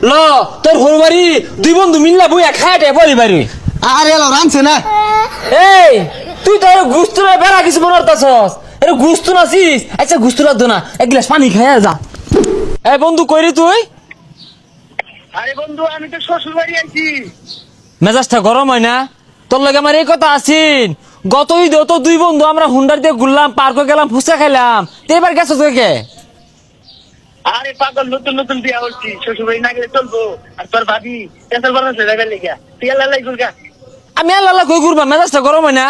ল তোর হরবাড়ি দুই বন্ধু মিল্লা বইয়া খায়াটে বলি বাড়ি। আরে এলো রানছে না। এই তুই তো গুস্তু না বেড়া কিছু মনে করতাছস, এটা গুস্তু নাছিস? আচ্ছা গুস্তু লাগতো না, এক গ্লাস পানি খাইয়া যা। এই বন্ধু কইরি তুই? আরে বন্ধু আমি তো শ্বশুর বাড়ি আছি। মেজাজটা গরম হয় না? তোর লগে আমার এই কথা আছিন, গত ঈদে তো দুই বন্ধু আমরা হুন্ডার দিয়ে ঘুরলাম, পার্কে গেলাম, ফুচকা খাইলাম, তো এবার গেছো তুই কে? আরে পাগল নতুন নতুন বিয়া হচ্ছি, শ্বশুর বাড়ি না গেলে চলবো? আর তোর ভাবি পেশাল বানাচ্ছে দেখার লেগা, তুই আল্লাহ গুলগা। আমি আল্লাহ কই ঘুরবা, মেজাজটা গরম হয় না?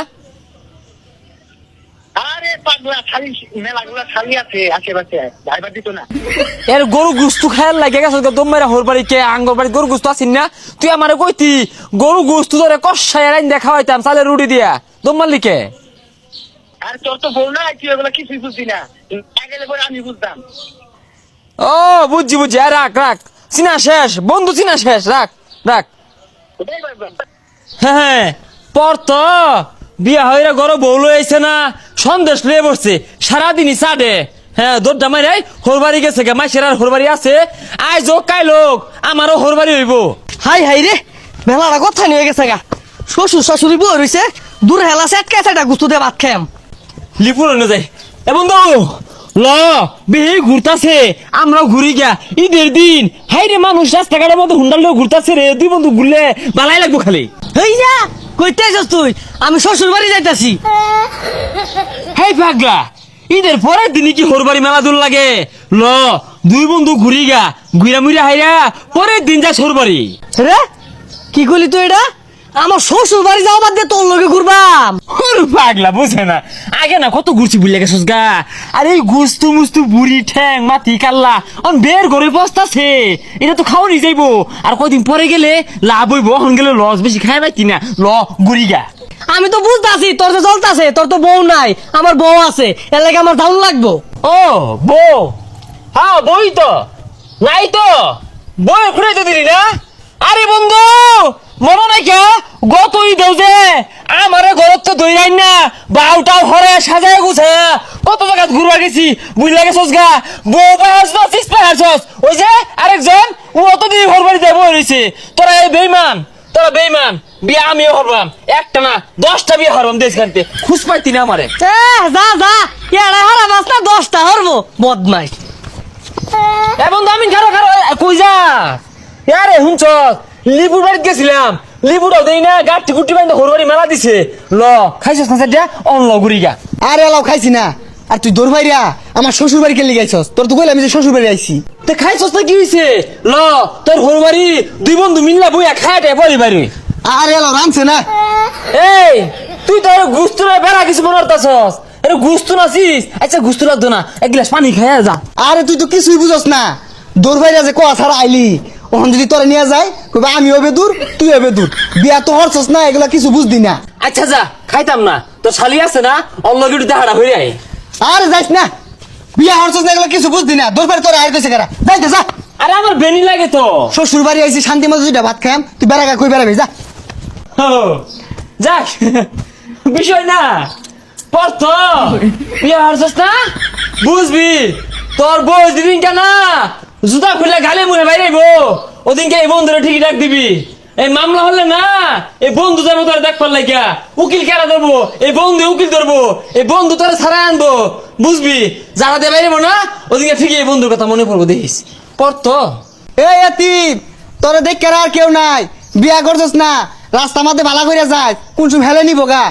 আরে পাগলা খালি মেলাগুলা খালি আছে আশেপাশে, ভাইবার দিত না। এর গরু গুস্তু খায়ার লাগে গেছো দম মেরা হোর বাড়ি কে আঙ্গর বাড়ি গরু গুস্তু আসিন না? তুই আমারে কইতি গরু গুস্তু ধরে কষাই রাইন দেখা হইতাম চালের রুটি দিয়া, দম মারলি কে? আর তোর তো বউ না, তুই এগুলা কিছুই বুঝছি না, না গেলে পরে আমি বুঝতাম। ও বুঝছি বুঝছি, রাখ রাখ, চিনা শেষ বন্ধু, চিনা শেষ, রাখ রাখ। ওটাই ভাবলাম। হ্যাঁ পর তো বিয়া হইরা ঘরে বউ লই আইছে না, সন্দেশ লয়ে বসছে সারাদিনই চাটে। হ্যাঁ দৌড়টা মাইরাই হোর বাড়ি গেছে গে, মাইসের আর হোর বাড়ি আছে, আজ হোক কাই লোক আমারও হোর বাড়ি হইব। হাই হাই রে, মেলাটা কথা নিয়ে গেছে গা। শ্বশুর শাশুড়ি বউ রইছে, দূর হেলা সেটকা সেটা গুস্তু দিয়ে ভাত খাইম। লিপুর না যায় এ বন্ধু ল বেহে ঘুরতাছে, আমরাও ঘুরি গিয়া ঈদের দিন। হাই রে মানুষ রাস্তাঘাটের মধ্যে হুন্ডার লোক ঘুরতাছে রে, দুই বন্ধু ঘুরলে বালাই লাগবো খালি। হই যা, কইতে আছিস তুই? আমি শ্বশুর বাড়ি যাইতাছি। হেই পাগলা, ঈদের পরের দিনই কি হোর বাড়ি মেলা দূর লাগে? ল দুই বন্ধু ঘুরি গা, ঘুরা মুড়া হাইরা পরের দিন যা হোর বাড়ি। রে কি করলি তুই এটা? আমার শ্বশুর বাড়ি যাও বাদ দিয়ে তোর লগে ঘুরবাম। ওর পাগলা বুঝে না, আগে না কত ঘুরছি বুঝলে গেছিস গা। আর এই গুস্তু মুস্তু বুড়ি ঠ্যাং মাটি কাল্লা অন বের করে বসতাছে, এটা তো খাওয়ানি যাইবো। আর কদিন পরে গেলে লাভ হইব, এখন গেলে লস বেশি খাই পাইতি না। ল ঘুরি গা। আমি তো বুঝতাছি তোর যে চলতাছে, তোর তো বউ নাই, আমার বউ আছে, এর লাগে আমার দারুণ লাগবো। ও বউ, হ্যাঁ বই তো নাই তো, বই খুঁড়ে তো দিলি না? আরে বন্ধু মনে নাই কে গত ঈদেও যে আমারে ঘরত তো দইরাই না, বাউটাও হরে সাজায় গুছে কত জায়গা ঘুরবা গেছি বুঝলা গেছস গা। বউ পাহাস না সিস পাহাস, ওই যে আরেকজন ও অতদিন ঘর বাড়ি যাবো রয়েছে। তোরা এই বেইমান, তোরা বেইমান, বিয়া আমিও হরবাম, একটা না 10টা বিয়ে হরবাম দেশ খানতে, খুশ পাইতি না আমারে। যা যা, এড়া হারা মাছটা 10টা হরবো বদমাইশ। এ বন্ধু আমি খারো খারো কই যা? আরে শুনছ লিপুর বাড়িতে গেছিলাম, লিপুটাও দেই না, গাঠি গুটি বাইন্দা হরবাড়ি মেলা দিছে। ল খাইছস না সেটা অন ল ঘুরি গা। আরে এলাও খাইছি না। আর তুই দৌড় ভাইরা আমার শ্বশুর বাড়ি কেলি গাইছস? তোর তো কইলাম যে শ্বশুর বাড়ি আইছি। তে খাইছস না কি হইছে? ল তোর হরবাড়ি দুই বন্ধু মিল্লা বইয়া খায়াটে বলি বাড়ি। আরে এলাও রানছে না। এই তুই তো গুস্তু না বেড়া কিছু মনে করতাছস, এটা গুস্তু নাছিস? আচ্ছা গুস্তু লাগতো না, এক গ্লাস পানি খাইয়া যা। আরে তুই তো কিছুই বুঝস না। দৌড় ভাইরা যে কোয়া ছাড়া আইলি, ওখান যদি তোরে নিয়ে যায় কইবা আমি হবে দূর তুই হবে দূর, বিয়া তো হরছস না, এগুলা কিছু বুঝদি না। আচ্ছা যা খাইতাম না, তোর শালি আছে না অল্লগিটু দেখাটা হইরে আয়। আরে যাইস না, বিয়া হরছস না, এগুলা কিছু বুঝদি না। দৌড় ভাই তোরে আয় কইছে কারা, যাইতে যা। আরে আমার বেনি লাগে তো। শ্বশুর বাড়ি আইছি শান্তি মতো দুইটা ভাত খাইম, তুই বেড়া কই বেড়াবি যা। ও, যাক বিষয় না পর তো বিয়ে হারছস না, বুঝবি তোর বউ যেদিন কেনা জুতা খুলে গালে মুখে বাইরেব, ওদিনকে এই বন্ধুরা ঠিকই ডাক দিবি। এই মামলা হলে না এই বন্ধু যাবো তোরা দেখ পারলাই গা, উকিল কেনা ধরবো, এই বন্ধু উকিল ধরবো, এই বন্ধু তোরা ছাড়াই আনবো, বুঝবি? যারা দিয়ে বাইরেব না ওদিনকে ঠিকই এই বন্ধুর কথা মনে পড়বো, দেখিস পর তো। এই এতিম, তোরে দেখ আর কেউ নাই, বিয়া করছস না, রাস্তা মাঝে ভালা কইরা যায়, কোন সময় হেলে নিব গা।